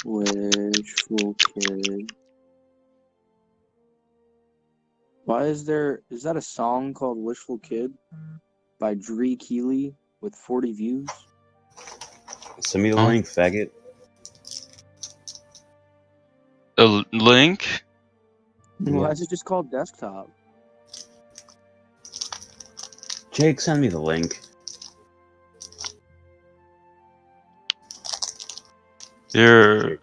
Wishful Kid. Why is that a song called Wishful Kid by Dree Keeley with 40 views? Send me the link, faggot. A link? Why is it just called Desktop? Jake, send me the link. Here,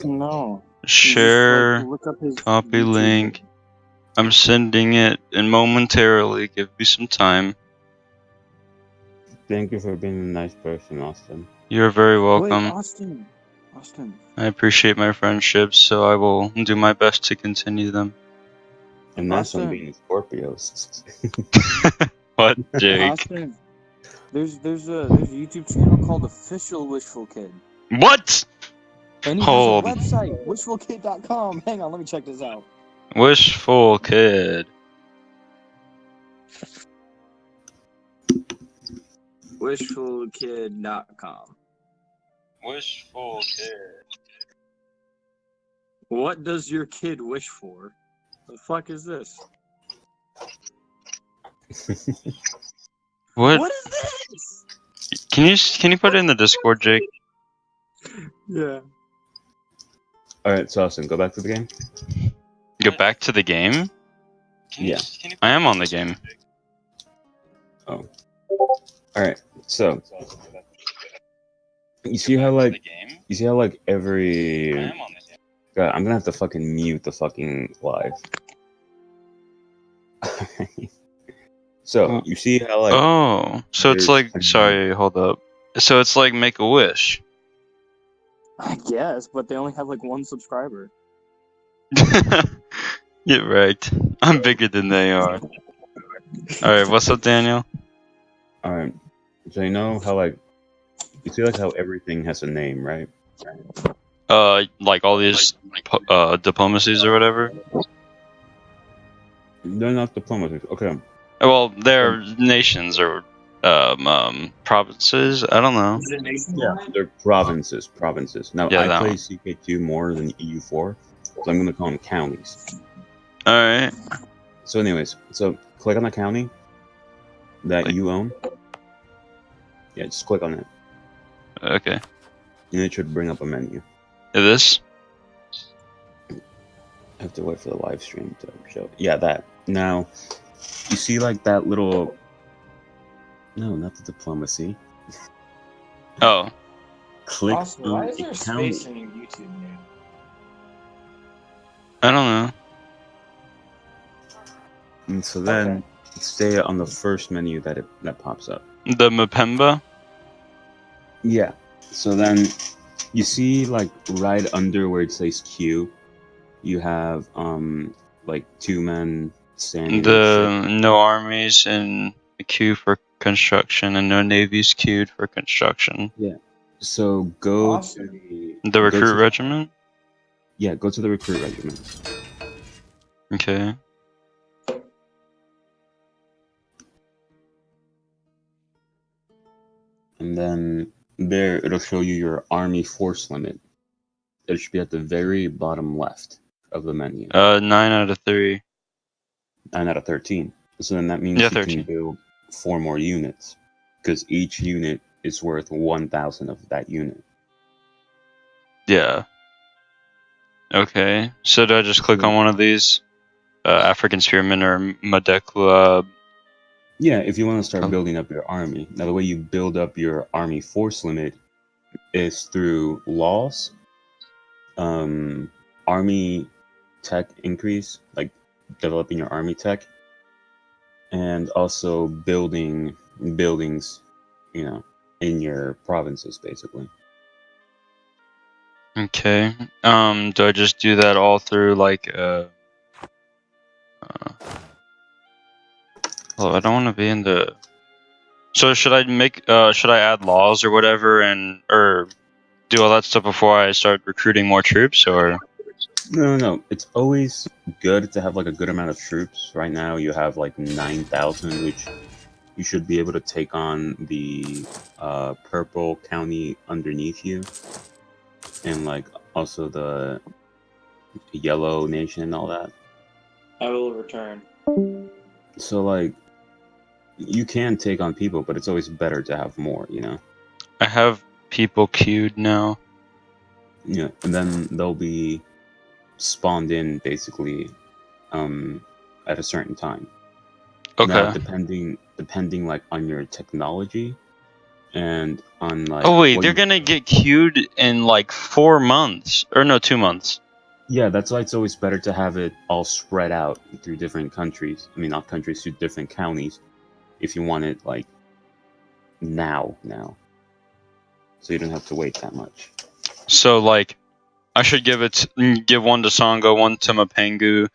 No. share, Just, look up his copy YouTube link. video. I'm sending it and momentarily. Give me some time. Thank you for being a nice person, Austin. You're very Wait, welcome. Austin. I appreciate my friendships, so I will do my best to continue them. And that's on Austin. being Scorpios. What, Jake? Austin. There's a YouTube channel called Official Wishful Kid. What? And he Hold. has a website, wishfulkid.com. Hang on, let me check this out. Wishful Kid. Wishfulkid.com. Wishful Kid. What does your kid wish for? The fuck is this? What? What is this? Can you put it in the Discord, Jake? Yeah. Alright, so Austin, go back to the game. Go back to the game? Yeah. I am on the game. Oh. Alright, so you see how like every God, I'm gonna have to fucking mute the fucking live. So you see how like Oh, so it's like, sorry, hold up. So it's like Make a Wish. I guess, but they only have like one subscriber. Get wrecked. I'm bigger than they are. Alright, what's up, Daniel? Alright, so you know how like you see like how everything has a name, right? Like all these diplomacies or whatever? They're not diplomacies. Okay. Well, they're nations or provinces. I don't know. Yeah, they're provinces. Now Yeah, I that play one. CK2 more than EU4, so I'm gonna call them counties. All right. So, anyways, so click on the county that you own. Yeah, just click on it, Okay. and it should bring up a menu. This? I have to wait for the live stream to show. Yeah, that. Now, you see like that little. No, not the diplomacy. Oh. Click Austin, on why is a there county. space in your YouTube name? I don't know. And so then stay on the first menu that pops up. The Mpemba? Yeah. So then you see like right under where it says Q, you have like 2 men standing. The no armies and a queue for construction and no navies queued for construction. Yeah. So go Awesome. to The recruit regiment? Yeah, go to the recruit regiment. Okay. And then there it'll show you your army force limit. It should be at the very bottom left of the menu. 9 out of 3. 9 out of 13. So then that means Yeah, you 13. can build 4 more units, because each unit is worth 1,000 of that unit. Yeah. Okay. So do I just click on one of these? African Spearmen or Madekla? Yeah, if you want to start building up your army. Now, the way you build up your army force limit is through laws, army tech increase, like developing your army tech, and also building buildings, in your provinces, basically. Okay. Do I just do that all through like well, I don't want to be in the. So should I add laws or whatever or do all that stuff before I start recruiting more troops or? No. It's always good to have like a good amount of troops. Right now you have like 9,000, which you should be able to take on the purple county underneath you. and like also the Yellow Nation and all that. I will return. So like you can take on people, but it's always better to have more, you know? I have people queued now. Yeah, and then they'll be spawned in basically at a certain time. Now Okay. depending like on your technology and on like Oh wait, what they're you gonna get queued in like 4 months, or no, 2 months. Yeah, that's why it's always better to have it all spread out through different countries. I mean, not countries, through different counties, if you want it like now, so you don't have to wait that much. So like, I should give one to Songo, one to Mapengu,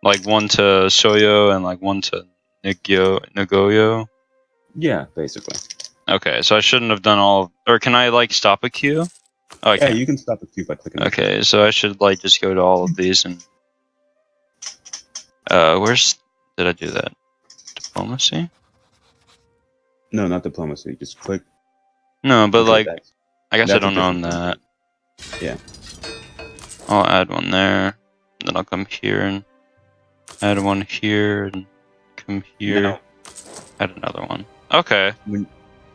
like one to Soyo, and like one to Nagoyo. Yeah, basically. Okay, so I shouldn't have done all. Or can I like stop a queue? Oh, I Yeah, can. you can stop the queue by clicking. Okay, so I should like just go to all of these and. Where's did I do that? Diplomacy? No, not diplomacy. Just click. No, but Okay, like, that's I guess I that's a don't own different that. thing. Yeah. I'll add one there. Then I'll come here and add one here and come here. Now, Add another one. Okay.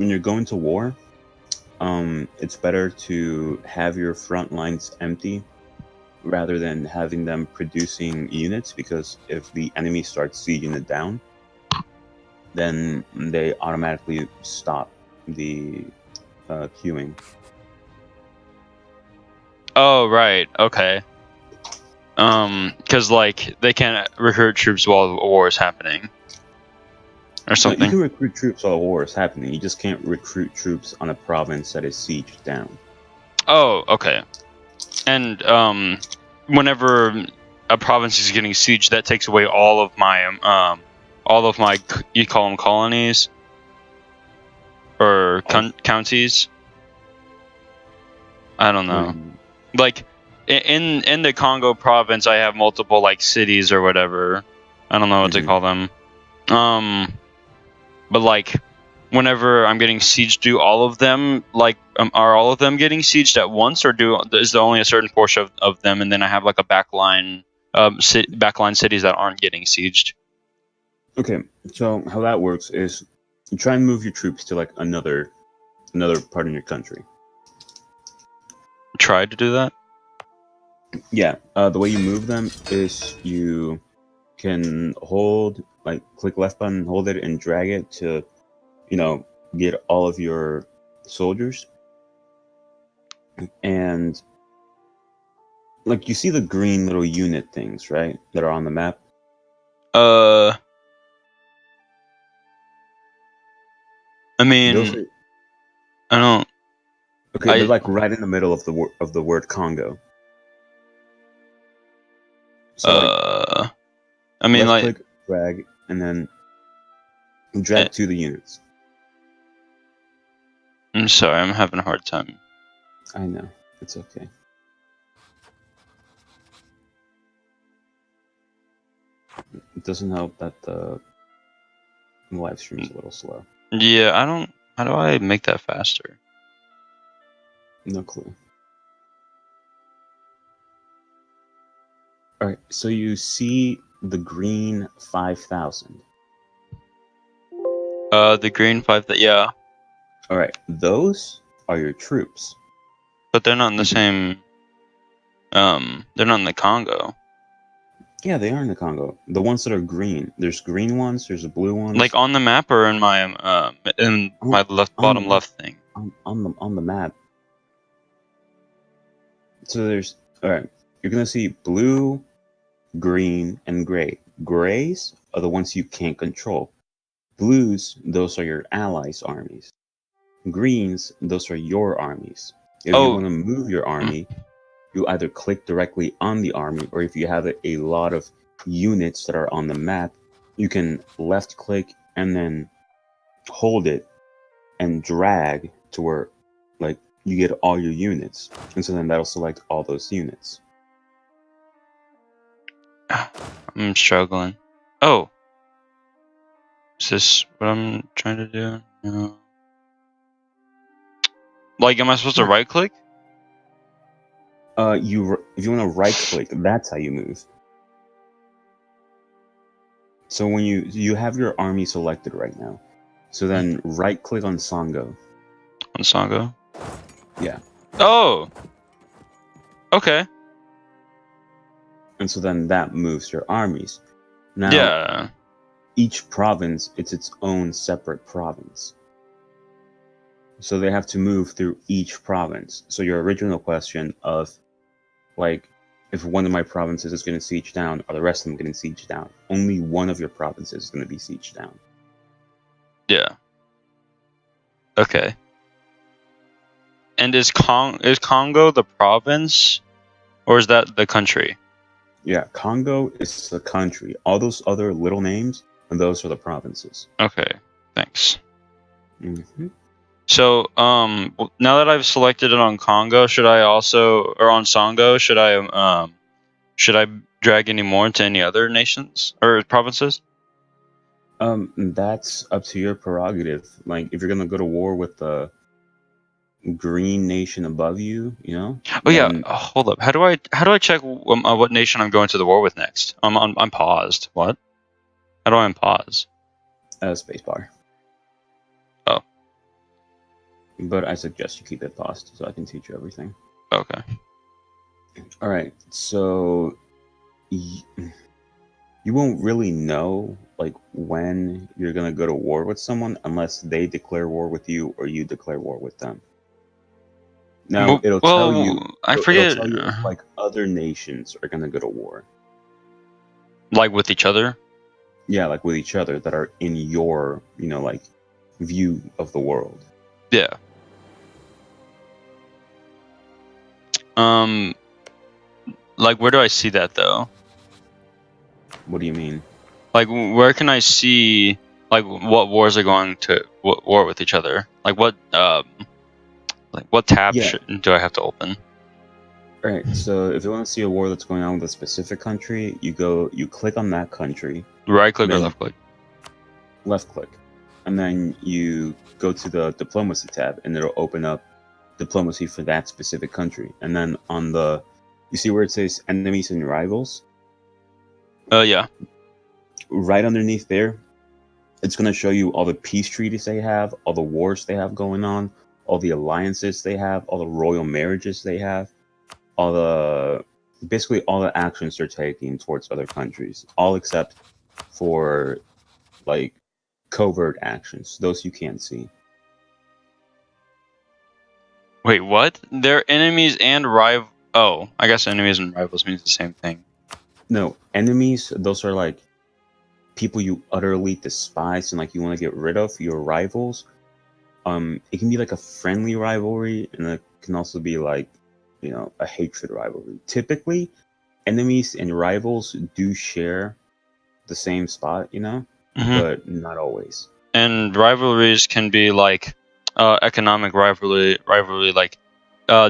when you're going to war, it's better to have your front lines empty rather than having them producing units, because if the enemy starts sieging it down, then they automatically stop the queuing. Oh right. Okay. Because like they can't recruit troops while the war is happening, or No, you something. can recruit troops while war is happening. You just can't recruit troops on a province that is sieged down. Oh, okay. And whenever a province is getting sieged, that takes away all of my you call them colonies or counties. I don't know. Like in the Congo province, I have multiple like cities or whatever. I don't know what to call them. But like whenever I'm getting sieged, do all of them like are all of them getting sieged at once, or is there only a certain portion of them, and then I have like a backline backline cities that aren't getting sieged? Okay, so how that works is you try and move your troops to like another part in your country. Try to do that. Yeah, the way you move them is you can click left button, hold it, and drag it to, get all of your soldiers. And like you see the green little unit things, right, that are on the map. I mean, I don't. Okay, they're like right in the middle of the word Congo. So I mean, left like, click, drag, and then drag to the units. I'm sorry, I'm having a hard time. I know, it's okay. It doesn't help that the live stream is a little slow. Yeah, I don't. How do I make that faster? No clue. All right, so you see the green 5,000. The green 5. Yeah. All right, those are your troops. But they're not in the same. They're not in the Congo. Yeah, they are in the Congo. The ones that are green. There's green ones. There's blue ones. Like on the map or in my bottom left thing. On the map. So there's all right. You're gonna see blue, green, and gray. Grays are the ones you can't control. Blues, those are your allies' armies. Greens, those are your armies. If you want to move your army, you either click directly on the army, or if you have a lot of units that are on the map, you can left click and then hold it and drag to where like you get all your units, and so then that'll select all those units. I'm struggling. Oh, is this what I'm trying to do? No. Like, am I supposed to right click? If you want to right click, that's how you move. So when you have your army selected right now, so then right click on Songo. On Songo? Yeah. Oh! Okay. And so then that moves your armies. Now, Yeah. each province, it's its own separate province. So they have to move through each province. So your original question of, like, if one of my provinces is going to siege down, are the rest of them getting sieged down? Only one of your provinces is going to be sieged down. Yeah. Okay. And is Congo the province, or is that the country? Yeah, Congo is the country. All those other little names, and those are the provinces. Okay. Thanks. Mm-hmm. So, now that I've selected it on Congo, should I also, or on Songo, should I drag any more into any other nations or provinces? That's up to your prerogative. Like, if you're gonna go to war with the green nation above you, Oh yeah, then hold up. How do I check what nation I'm going to the war with next? I'm paused. What? How do I unpause? Spacebar. Oh. But I suggest you keep it paused so I can teach you everything. Okay. All right, so you won't really know like when you're gonna go to war with someone unless they declare war with you or you declare war with them. Now it'll tell you. I It'll forget. tell you if like other nations are gonna go to war. Like with each other? Yeah, like with each other that are in your, like view of the world. Yeah. Like where do I see that though? What do you mean? Like where can I see like what wars are going to war with each other? Like what tab do I have to open? All right, so if you want to see a war that's going on with a specific country, you click on that country. Right click or left click? Left click. And then you go to the diplomacy tab and it'll open up diplomacy for that specific country. And then you see where it says enemies and rivals? Yeah. Right underneath there, it's going to show you all the peace treaties they have, all the wars they have going on, all the alliances they have, all the royal marriages they have, basically all the actions they're taking towards other countries, all except for like covert actions. Those you can't see. Wait, what? They're enemies and rival. Oh, I guess enemies and rivals means the same thing. No, enemies, those are like people you utterly despise and like you want to get rid of. Your rivals, it can be like a friendly rivalry, and it can also be like, a hatred rivalry. Typically, enemies and rivals do share the same spot, but not always. And rivalries can be like economic rivalry, like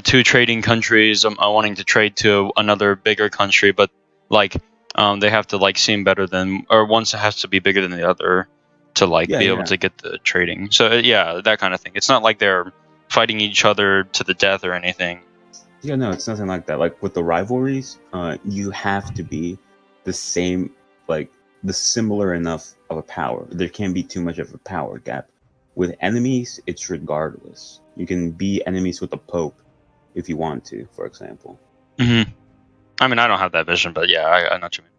two trading countries wanting to trade to another bigger country, but like they have to like seem better than, or one has to be bigger than the other to like be able to get the trading. So yeah, that kind of thing. It's not like they're fighting each other to the death or anything. Yeah, no, it's nothing like that. Like with the rivalries, you have to be the same, like the similar enough of a power. There can't be too much of a power gap. With enemies, it's regardless. You can be enemies with the Pope if you want to, for example. Mm-hmm. I mean, I don't have that vision, but yeah, I know what you mean.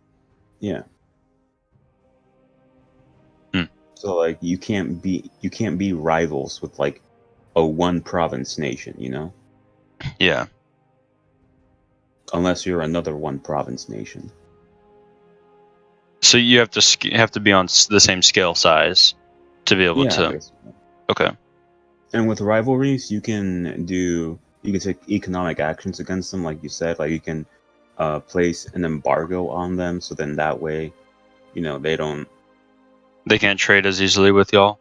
Yeah. So like you can't be rivals with like a one province nation, Yeah. Unless you're another one province nation. So you have to be on the same scale size to be able to. Basically. Okay. And with rivalries, you can take economic actions against them, like you said. Like you can place an embargo on them, so then that way, they can't trade as easily with y'all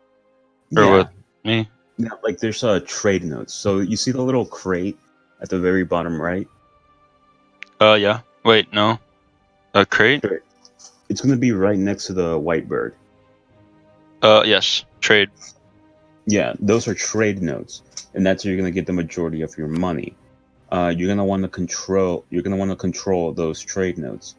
or with me. Yeah, like there's trade notes. So you see the little crate at the very bottom right. Yeah. Wait, no. A crate? Sure. It's going to be right next to the white bird. Yes. Trade. Yeah, those are trade notes. And that's where you're going to get the majority of your money. you're gonna want to control those trade nodes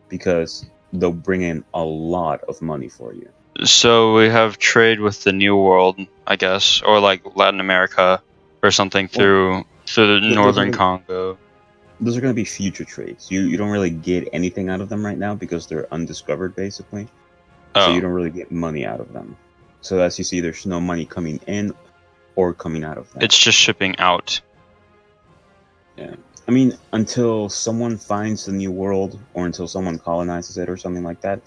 because they'll bring in a lot of money for you. So we have trade with the New World, I guess, or like Latin America or something through the northern Congo. Those are going to be future trades. You don't really get anything out of them right now because they're undiscovered, basically. So you don't really get money out of them. So as you see, there's no money coming in or coming out of them. It's just shipping out. Yeah. I mean, until someone finds the New World or until someone colonizes it or something like that,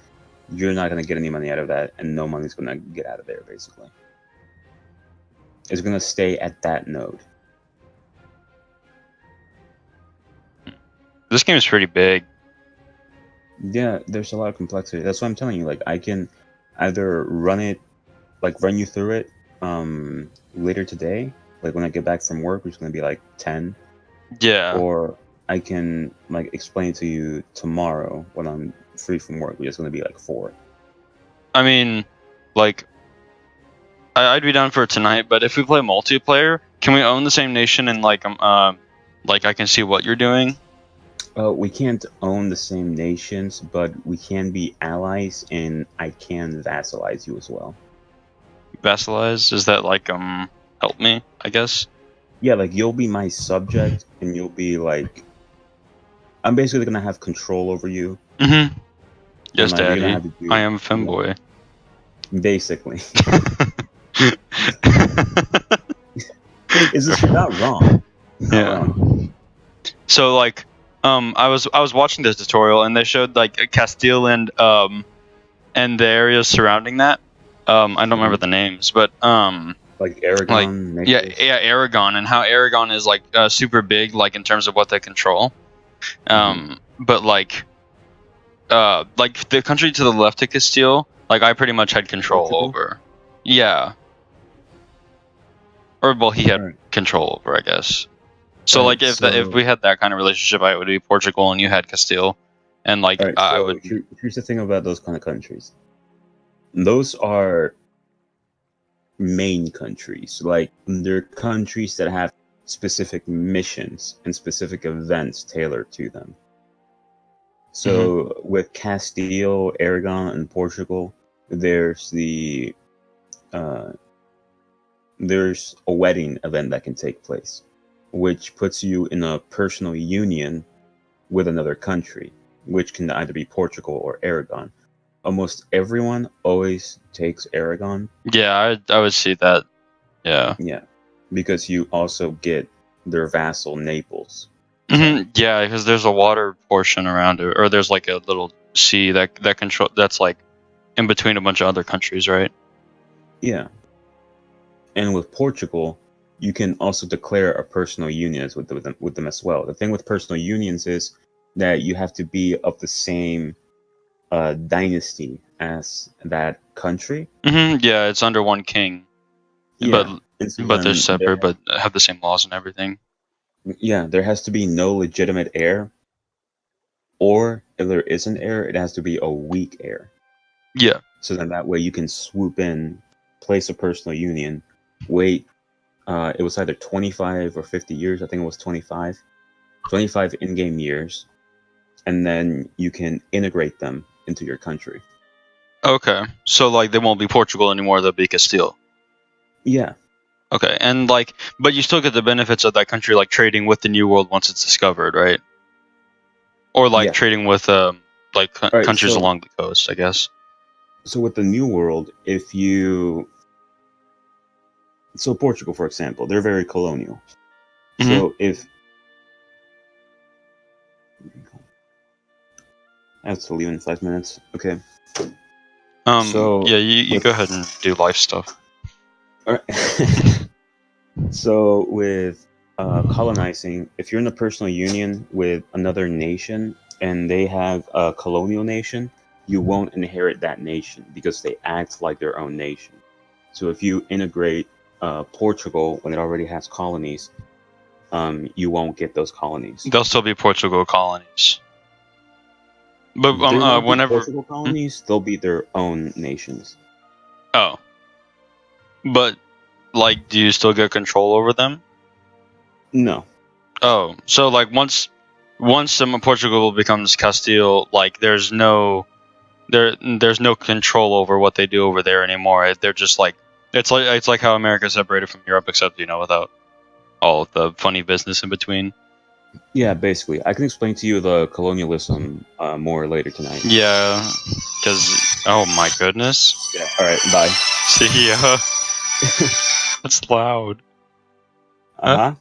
you're not going to get any money out of that, and no money's going to get out of there, basically. It's going to stay at that node. This game is pretty big. Yeah, there's a lot of complexity. That's what I'm telling you. Like, I can either run you through it later today, like when I get back from work, which is going to be like 10. Yeah. Or I can like explain to you tomorrow when I'm free from work, which is going to be like 4. I mean, like, I'd be down for it tonight, but if we play multiplayer, can we own the same nation and like I can see what you're doing? We can't own the same nations, but we can be allies, and I can vassalize you as well. Vassalize? Is that like help me, I guess? Yeah, like you'll be my subject, and you'll be like, I'm basically gonna have control over you. Mm-hmm. Yes, like, Daddy. I am a femboy. Basically. Is this you're not wrong? Yeah. Wrong. So like, I was watching this tutorial and they showed like Castile and the areas surrounding that. I don't remember the names, but like Aragon. Like, yeah, Aragon, and how Aragon is like super big, like in terms of what they control. But like the country to the left of Castile, like I pretty much had control over. Yeah. Or well, he had control over, I guess. So like if we had that kind of relationship, I would be Portugal and you had Castile, and like I would. Here's the thing about those kind of countries. Those are main countries. Like they're countries that have specific missions and specific events tailored to them. So with Castile, Aragon, and Portugal, there's there's a wedding event that can take place, which puts you in a personal union with another country, which can either be Portugal or Aragon. Almost everyone always takes Aragon. Yeah, I would see that. Yeah. Yeah, because you also get their vassal Naples. Yeah, because there's a water portion around it, or there's like a little sea that's like in between a bunch of other countries, right? Yeah. And with Portugal, you can also declare a personal union with them as well. The thing with personal unions is that you have to be of the same dynasty as that country. Yeah, it's under one king. Yeah. But they're separate, but have the same laws and everything. Yeah, there has to be no legitimate heir. Or if there is an heir, it has to be a weak heir. Yeah. So then that way you can swoop in, place a personal union, wait. It was either 25 or 50 years. I think it was 25. 25 in-game years. And then you can integrate them into your country. Okay. So, like, they won't be Portugal anymore. They'll be Castile. Yeah. Okay. And, like, but you still get the benefits of that country, like, trading with the New World once it's discovered, right? Or, like, trading with, countries along the coast, I guess. So, with the New World, if you... So Portugal, for example, they're very colonial. So if I have to leave in 5 minutes, okay. So yeah, you go ahead and do life stuff. All right. So with colonizing, if you're in a personal union with another nation and they have a colonial nation, you won't inherit that nation because they act like their own nation. So if you integrate Portugal when it already has colonies, you won't get those colonies. They'll still be Portugal colonies. But whenever Portugal colonies, they'll be their own nations. Oh. But like, do you still get control over them? No. Oh, so like once Portugal becomes Castile, like there's no control over what they do over there anymore. They're just like it's like how America separated from Europe, except without all of the funny business in between. Yeah, basically. I can explain to you the colonialism more later tonight. Yeah, because oh my goodness. Yeah. All right. Bye. See ya. That's loud. Uh huh.